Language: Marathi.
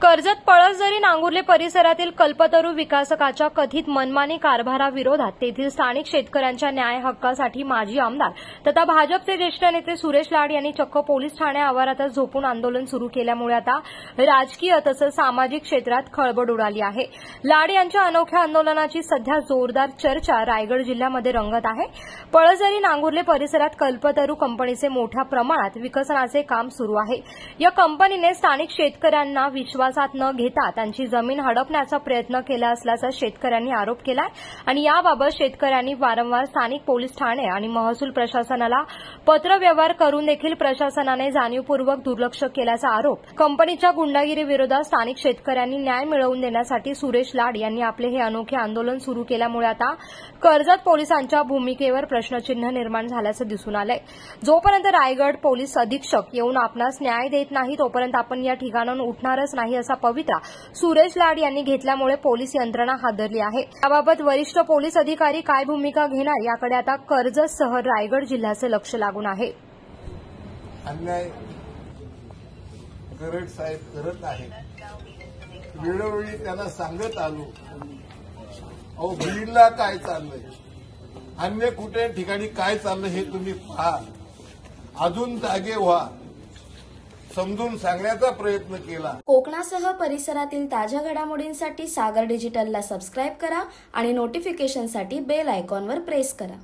कर्जत पळसझरी नांगुर्ले परिसरातील कल्पतरू विकासकाच्या कथित मनमानी कारभाराविरोधात तेथील स्थानिक शेतकऱ्यांच्या न्याय हक्कासाठी माजी आमदार तथा भाजपचे ज्येष्ठ नेते सुरेश लाड यांनी चक्क पोलीस ठाणे आवारातच झोपून आंदोलन सुरू केल्यामुळे आता राजकीय तसंच सामाजिक क्षेत्रात खळबळ उडाली आहे। लाड यांच्या अनोख्या आंदोलनाची सध्या जोरदार चर्चा रायगड जिल्ह्यामध्ये रंगत आहे। पळसझरी नांगुर्ले परिसरात कल्पतरू कंपनीचे मोठ्या प्रमाणात विकसनाचे काम सुरू आहे। या कंपनीने स्थानिक शेतकऱ्यांना विश्वासात न घेता त्यांची जमीन हडपण्याचा प्रयत्न केला असल्याचा शेतकऱ्यांनी आरोप केलाय आणि याबाबत शेतकऱ्यांनी वारंवार स्थानिक पोलीस ठाणे आणि महसूल प्रशासनाला पत्रव्यवहार करून देखील प्रशासनाने जाणीवपूर्वक दुर्लक्ष केल्याचा आरोप कंपनीच्या गुंडागिरी विरोधात स्थानिक शेतकऱ्यांनी न्याय मिळवून देण्यासाठी सुरेश लाड यांनी आपले हे अनोखे आंदोलन सुरू केल्यामुळे आता कर्जत पोलिसांच्या भूमिकेवर प्रश्नचिन्ह निर्माण झाल्याचं दिसून आलंय। जोपर्यंत रायगड पोलीस अधीक्षक येऊन आपणास न्याय देत नाही तोपर्यंत आपण या ठिकाणाहून उठणारच नाही असा पवित्रा सुरेश लाड यांनी घेतल्यामुळे पोलीस यंत्रणा हादरली आहे। याबाबत वरिष्ठ पोलीस अधिकारी काय भूमिका घेणार याकडे आता कर्जतसह रायगड जिल्ह्याचे लक्ष लागून आहे। अन्याय गरड साहेब करत आहे, वेळोवेळी त्यांना सांगत आलो, अहो बीडला काय चाललंय, अन्य कुठे ठिकाणी काय चाललं हे तुम्ही पहा, अजून जागे व्हा, समजून सांगण्याचा प्रयत्न केला। कोकणासह परिसरातील ताज्या घडामोडींसाठी सागर डिजिटलला सबस्क्राईब करा आणि नोटिफिकेशनसाठी बेल आयकॉनवर प्रेस करा।